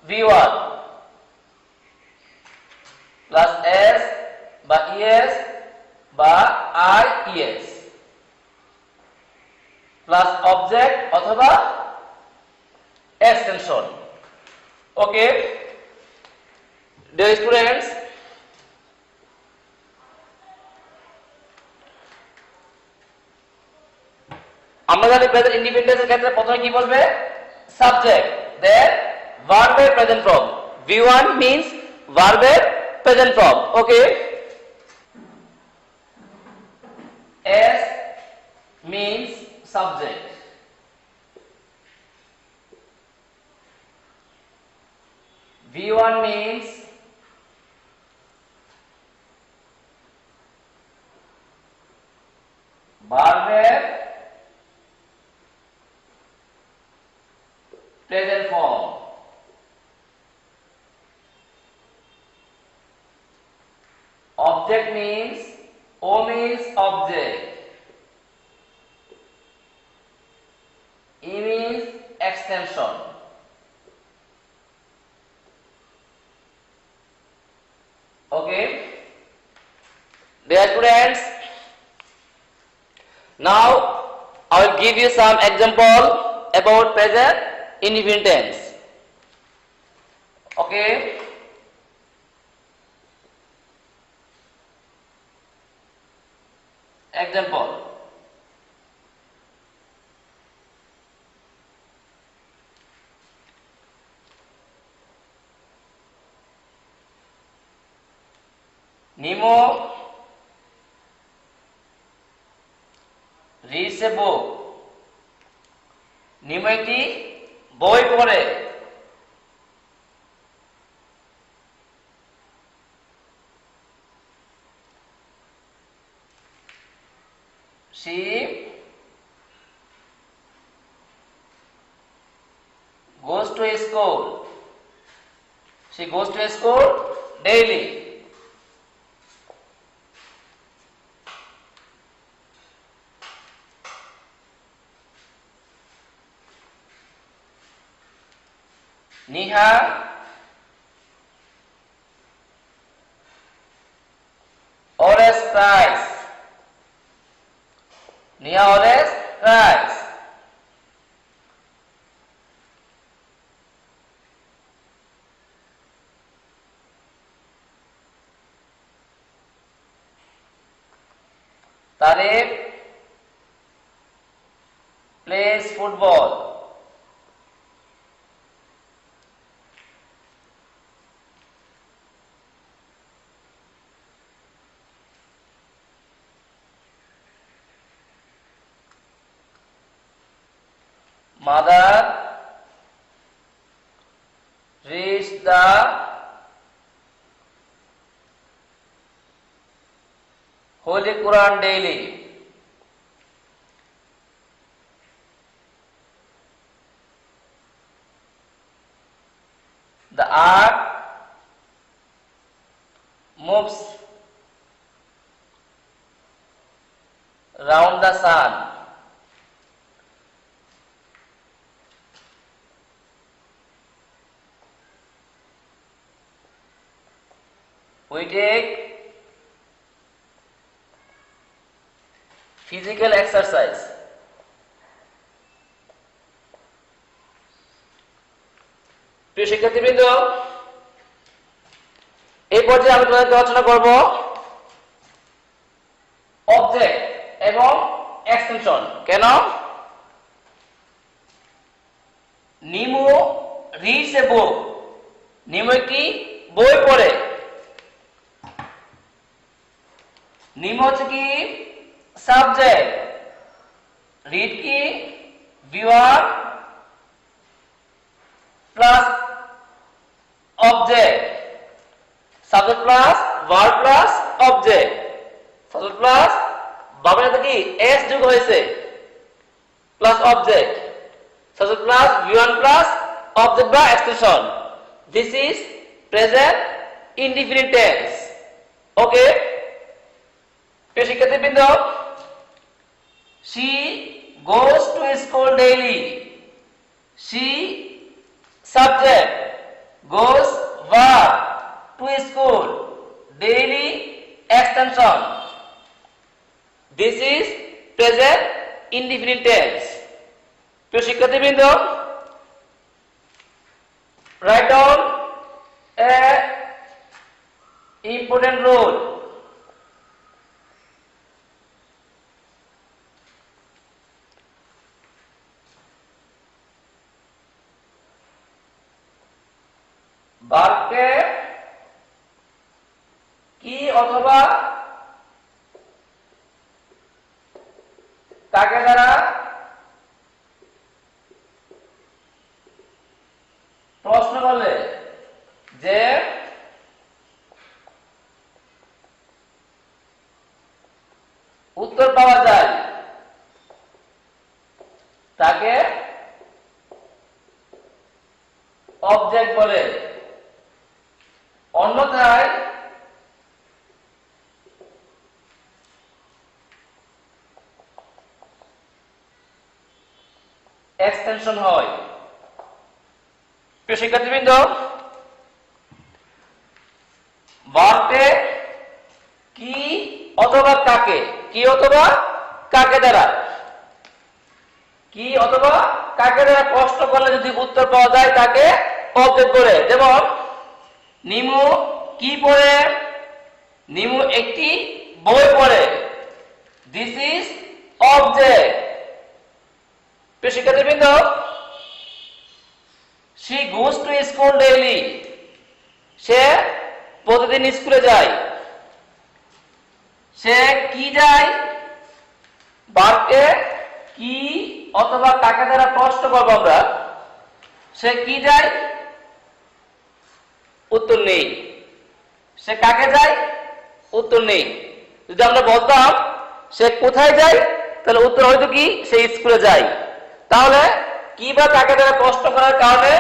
V1 plus S বা ES বা IES plus object অথবা এক্সটেনশন। ওকে ডিয়ার স্টুডেন্টস, আমরা জানি প্রেজেন্ট ইন্ডিপেন্ডেন্সের ক্ষেত্রে প্রথমে কি বলবে? সাবজেক্ট, দেন ভার্বের প্রেজেন্ট ফর্ম। V1 means ভার্বের present form. Okay, S means subject, V1 means verb present form, object means O means object, E means extension. Okay, dear students, now I will give you some example about present indefinite tense. Okay, example, Nemo reads a book. নিমো একটি বই পড়ে। She goes to school. She goes to school daily. Neha always cries. Neha always cries. Tarek plays football. Mother reads the Holy Quran daily. The earth moves round the sun. We take physical exercise. প্রিয় শিক্ষার্থীবৃন্দ, এই পর্যায়ে আমি তোমাদেরকে আলোচনা করব object এবং extension. কেন? নিমো রিডস এ বুক। নিমো একটি বই পড়ে। নিমো হচ্ছে কি? সাবজেক্ট। রিড কি? V1 plus object, subject plus verb plus object, subject plus ভার্বের সাথে কি এস যোগ হয়েছে plus object, subject plus V1 plus object বা extension. This is present indefinite tense. Okay প্রিয় শিক্ষার্থীবৃন্দ, she goes to school daily. She subject, extension. This is present indefinite tense. প্রিয় শিক্ষার্থীবৃন্দ, write down a important rule. বাক্যে কি অথবা কাকে দ্বারা প্রশ্ন করলে যে উত্তর পাওয়া যায় তাকে অবজেক্ট বলে। অন্যথায় এক্সটেনশন হয়। প্রিয় শিক্ষার্থীবৃন্দ, ভার্বে কি অথবা কাকে, কি অথবা কাকে দ্বারা, কি অথবা কাকে দ্বারা প্রশ্ন করলে যদি উত্তর পাওয়া যায় তাকে অবজেক্ট বলে। যেমন নিমু কি পড়ে? নিমু একটি বই পড়ে। This is object. প্রিয় শিক্ষার্থীবৃন্দ, she goes to school daily. সে প্রতিদিন স্কুলে যায়। সে কি যায়? ভার্বকে কি অথবা কাকে দ্বারা প্রশ্ন করব আমরা। সে কি যায়? উত্তর নেই। সে কাকে যায়? উত্তর নেই। যদি আমরা বলতাম সে কোথায় যায়, তাহলে উত্তর হয়তো কি সে স্কুলে যায়। তাহলে কি বা কাকে দ্বারা প্রশ্ন করার কারণে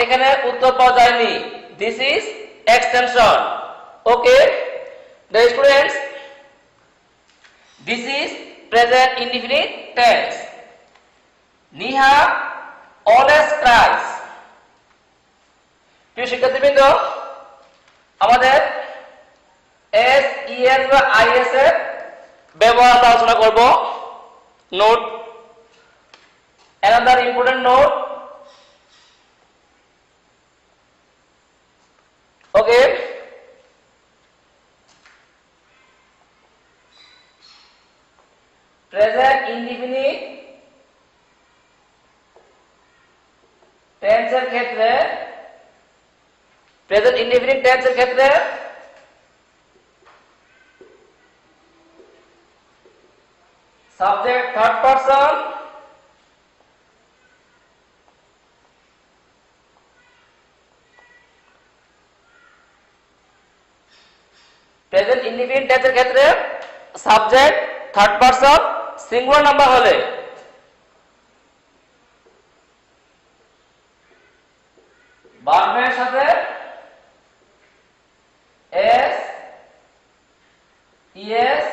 এখানে উত্তর পাওয়া যায়নি। This is extension. Okay students, this is present indefinite tense. Niha always cries. প্রিয় শিক্ষার্থীবৃন্দ, আমাদের এস, ইএস বা আইএস এর ব্যবহার আলোচনা করব। Note, another important note. Okay, present indefinite tense এর ক্ষেত্রে, present indefinite tense এর ক্ষেত্রে subject third person, present indefinite টেন্সের ক্ষেত্রে subject third person singular number হলে ভার্বের সাথে এস, ইএস,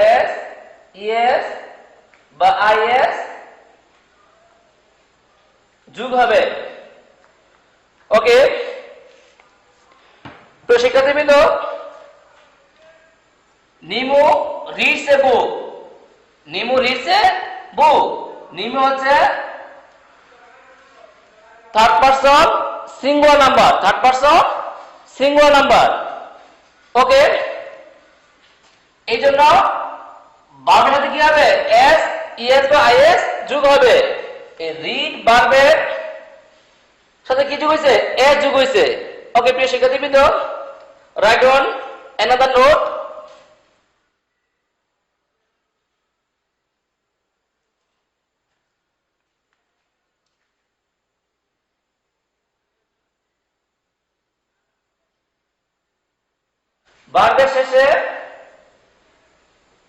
এস, ইএস বা আইএস যোগ হবে। ওকে, তো শিক্ষার্থীবৃন্দ, নিমু রিডস এ বুক। নিমু রিডস এ বুক। নিমু হচ্ছে third person singular number. Third person singular number. Okay, এই জন্য ভার্বের সাথে কি হবে? এস, ইএস বা আইএস যোগ হবে। রিড ভার্বের সাথে কি যোগ হয়েছে? এস যোগ হয়েছে। ওকে প্রিয় শিক্ষার্থীবৃন্দ, রাইট অন অ্যানাদার নোট। ভার্বের শেষে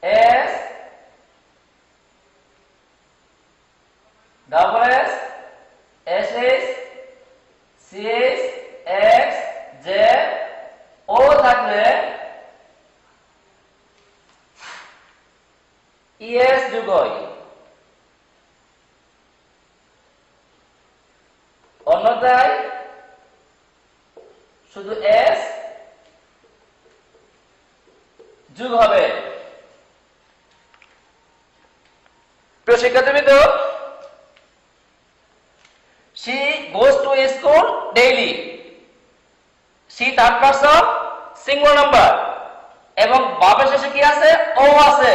S, double S, S S, C S, X, J, O থাকলে ইএস যোগ হয়। অন্যথায় শুধু এস যোগ হবে। প্রিয় শিক্ষার্থীবৃন্দ, she goes to school daily, she third person singular number এবং ভার্বের শেষে কি আছে ও আছে,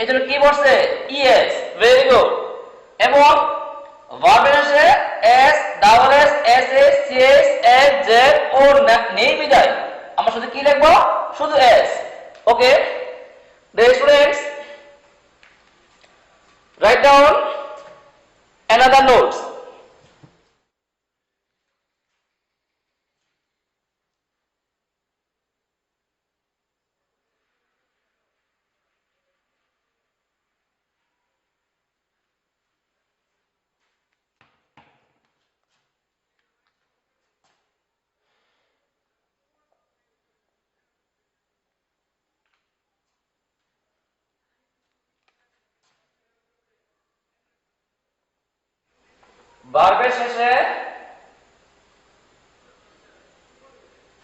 এজন্য কি বসছে es, ভেরি গুড। এবং ভার্বের শেষে s double s s s c s s z ও নেই বিদায় আমরা শুধু কি লিখব শুধু s। ওকে dear students, write down another notes. ভার্বের শেষে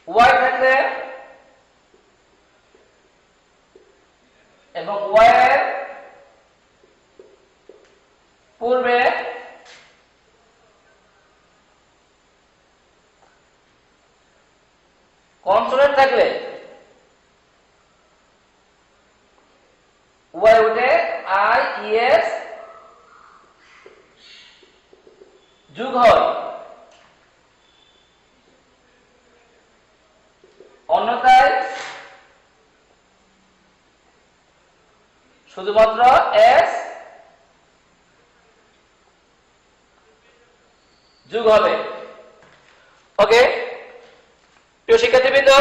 ওয়াই থাকলে এবং ওয়াই এর পূর্বে কনসোনেন্ট থাকলে ওয়াই উঠে আই ইএস যোগ হয়, অন্যথায় শুধুমাত্র এস যোগ হবে। ওকে প্রিয় শিক্ষার্থীবৃন্দ,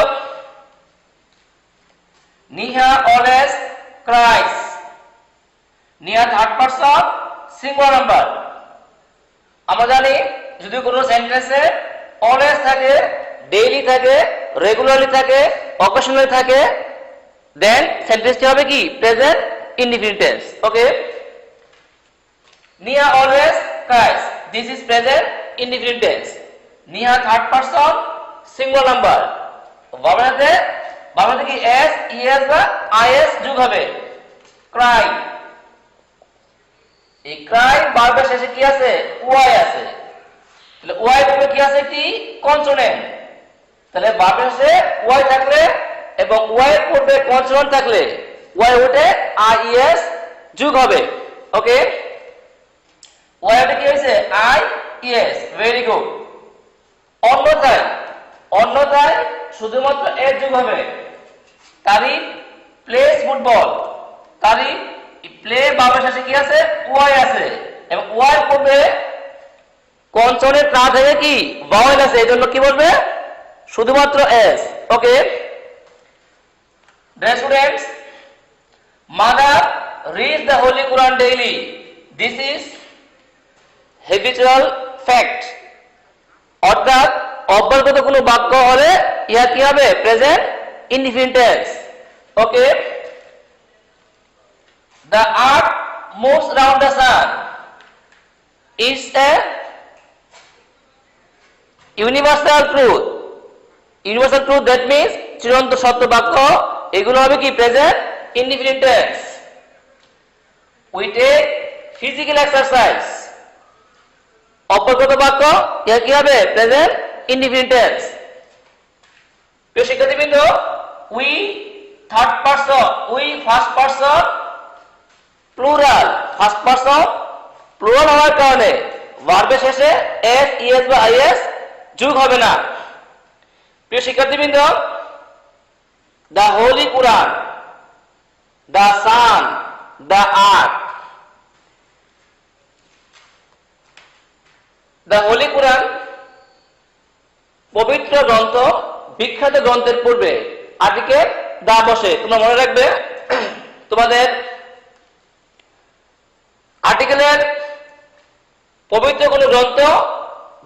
Niha always cries, Niha third person singular number. আমরা জানি যদি কোনো সেন্টেন্সে অলওয়েজ থাকে, ডেইলি থাকে, রেগুলারলি থাকে, অকেশনালি থাকে, দেন সেন্টেন্সটি হবে কি present indefinite tense. Okay Niha always cries, this is present indefinite tense. Niha third person singular number, ভার্বের কি এস ইএস বা আইএস যোগ হবে। ক্রাই, এই ক্রাই ভার্বের শেষে কি আছে ওয়াই আছে, তাহলে ওয়াই পূর্বে কি আছে একটি কনসোনেন্ট, তাহলে ভার্বের শেষে ওয়াই থাকলে এবং ওয়াই এর পূর্বে কনসোনেন্ট থাকলে ওয়াই উঠে আইএস যোগ হবে। ওকে ওয়াই উঠে কি হয়েছে আই ইএস, ভেরি গুড। অন্যথায় শুধুমাত্র এস যোগ হবে। তারিফ প্লেস ফুটবল, তারিফ প্লে ভার্বের শেষে কি আছে ওয়াই আছে এবং ওয়াই পূর্বে কনসোনেন্ট না থেকে কি ভাওয়েল আছে, এজন্য কি বলবে শুধুমাত্র S. Okay dear students, mother read the Holy Quran daily, this is habitual fact. অর্থাৎ অব্যর্গত কোনো বাক্য হলে ইহা কি হবে present indefinite tense. Okay the earth moves around the sun is a universal truth, universal truth that means চিরন্তন সত্য বাক্য, এগুলো হবে কি present indefinite tense. we take physical exercise, অব্যর্গত বাক্য ইহা কি হবে প্রেজেন্ট ইনডিফিনিট টেন্স। প্রিয় শিক্ষার্থীবৃন্দ, we third person, we first person plural, first person plural হওয়ার কারণে ভার্বের শেষে এস ইএস বা আইএস যোগ হবে না। প্রিয় শিক্ষার্থীবৃন্দ, the Holy Quran, the sun, the earth, the Holy Quran পবিত্র গ্রন্থ, বিখ্যাত গ্রন্থের পূর্বে আর্টিকেল দা বসে। তোমরা মনে রাখবে তোমাদের আর্টিকেলের পবিত্র কোন গ্রন্থ,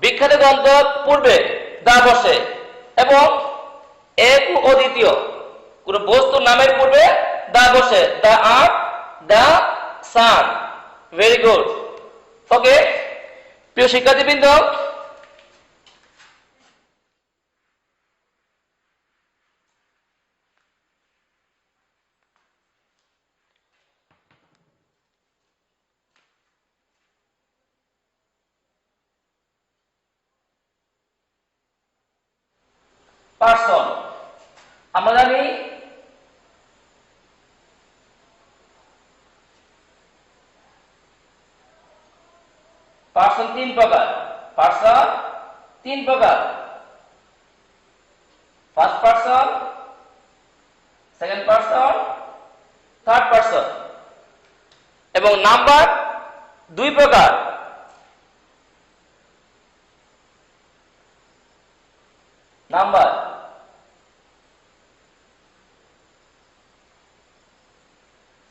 বিখ্যাত গ্রন্থ পূর্বে দা বসে এবং এক ও দ্বিতীয় কোন বস্তুর নামের পূর্বে দা বসে। দা আর্থ, দা সান, ভেরি গুড। ওকে প্রিয় শিক্ষার্থীবৃন্দ, পারসন। আমরা জানি পারসন তিন প্রকার। পারসন তিন প্রকার, first person, second person, third person. এবং নাম্বার দুই প্রকার। নাম্বার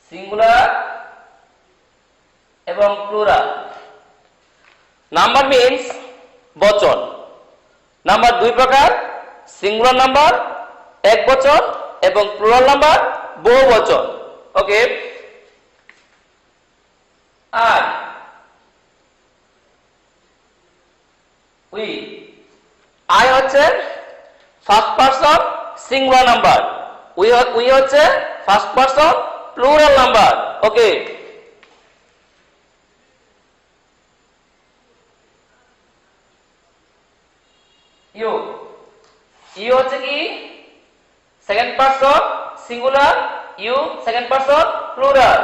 সিঙ্গুলার এবং প্লুরাল। নাম্বার মিন্স বচন। নাম্বার দুই প্রকার, সিঙ্গুলার নাম্বার এক বচন এবং প্লুরাল নাম্বার বহু বচন। Okay, I, we. আই হচ্ছে first person singular number, we হচ্ছে first person plural number. Okay, you, you হচ্ছে কি second person singular, you second person plural.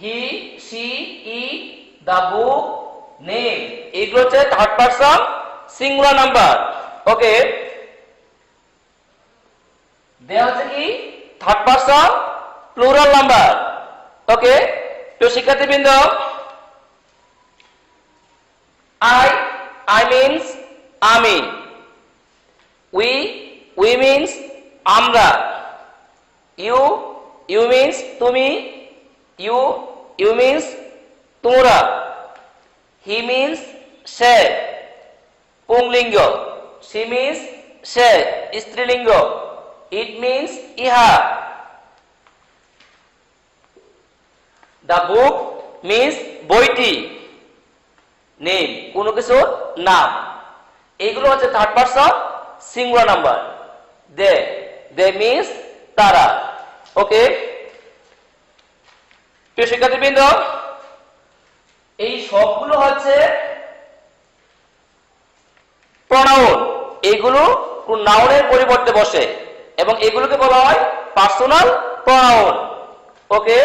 He, she, it, the book, name, এগুলো হচ্ছে third person singular number. Okay, they হচ্ছে কি third person plural number. Okay, তো শিক্ষার্থীবৃন্দ, I means আমি, we means আমরা, ইউ মিন্স তুমি, ইউ মিন্স তোমরা, হি মিন্স সে পুংলিঙ্গ, শি মিন্স সে স্ত্রীলিঙ্গ, ইট মিন্স ইহা, দ্য বুক মিন্স বইটি, নেম কোনো কিছুর নাম। এইগুলো হচ্ছে third person singular number. They means তারা। ওকে, প্রিয় শিক্ষার্থীবৃন্দ, এই সবগুলো হচ্ছে প্রনাউন। এগুলো কোন নাউনের পরিবর্তে বসে এবং এগুলোকে বলা হয় পার্সোনাল প্রনাউন। ওকে,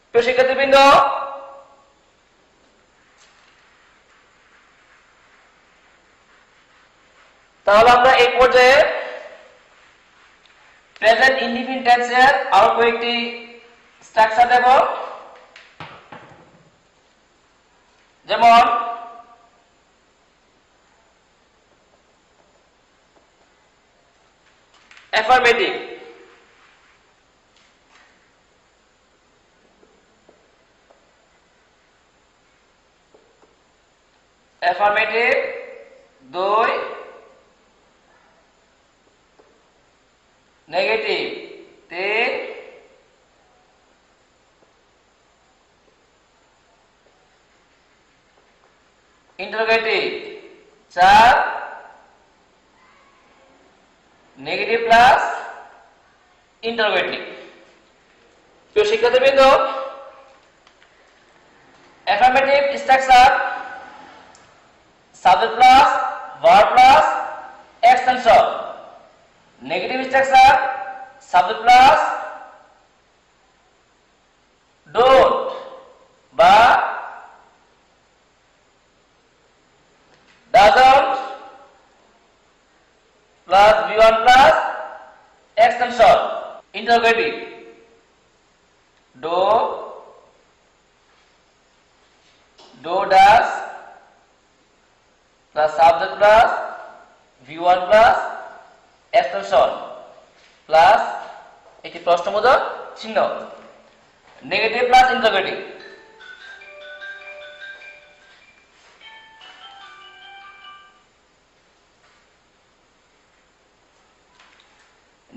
প্রিয় শিক্ষার্থীবৃন্দ, তাহলে আমরা এই পর্যায়ে প্রেজেন্ট ইনডিফিনিট টেন্সের আরো কয়েকটি স্ট্রাকচার দেব। যেমন affirmative, affirmative 2, negative 3, interrogative 4, negative plus interrogative. প্রিয় শিক্ষার্থীবৃন্দ, affirmative structure subject plus verb plus extension. Negative structure subject plus don't বা doesn't plus v1 plus extension. Interrogative do, does plus subject plus v1 plus extension plus একটি প্রশ্নবোধক চিহ্ন। Negative plus interrogative.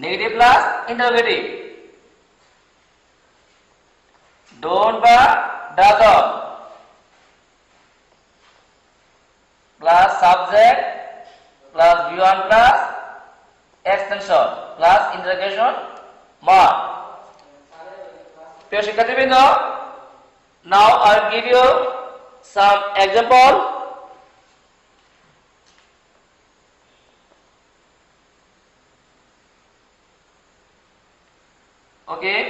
Negative plus interrogative, don't বা doesn't plus subject plus V1 plus extension plus interrogation mark. প্রিয় শিক্ষার্থীবৃন্দ, now I will give you some example. Okay,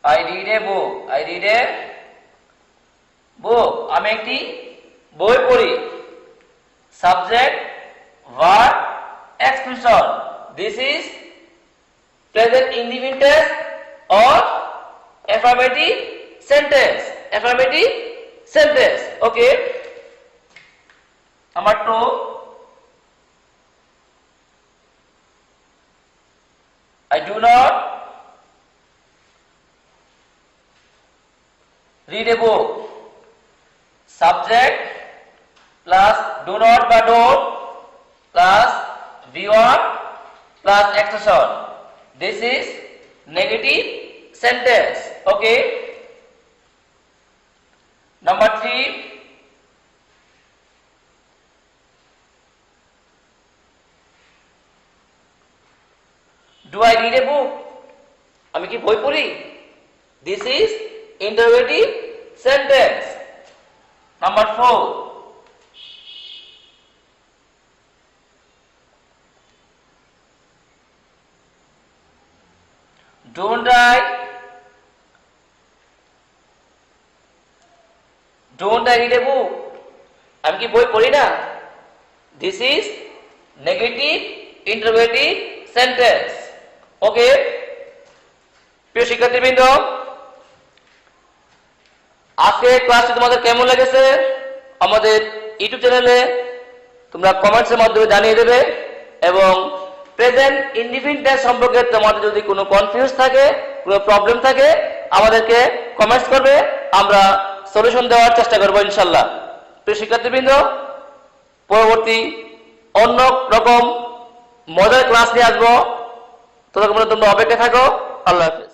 I read a book. I read a book. আমি একটি বই পড়ি। Subject, verb, expression. This is present indefinite or affirmative sentence. Affirmative sentence. Okay. Number 2. I do not read a book. Subject plus do not বা don't plus V1 plus expression. This is negative sentence. Okay. Number 3. Do I read a book? আমি কি বই পড়ি? This is interrogative sentence. Number 4. Don't I read a book? আমি কি বই পড়ি না? This is negative interrogative sentence. Okay. প্রিয় শিক্ষার্থীবৃন্দ, আজকে ক্লাসটি তোমাদের কেমন লেগেছে আমাদের ইউটিউব চ্যানেলে তোমরা কমেন্টসের মাধ্যমে জানিয়ে দেবে, এবং প্রেজেন্ট ইনডিফিনিট সম্পর্কে তোমাদের যদি কোনো কনফিউজ থাকে, কোনো প্রবলেম থাকে, আমাদেরকে কমেন্টস করবে, আমরা সলিউশন দেওয়ার চেষ্টা করবো ইনশাল্লাহ। প্রিয় শিক্ষার্থীবৃন্দ, পরবর্তী অন্য রকম মজার ক্লাস নিয়ে আসবো, ততক্ষণ তোমরা অপেক্ষায় থাকো। আল্লাহ হাফেজ।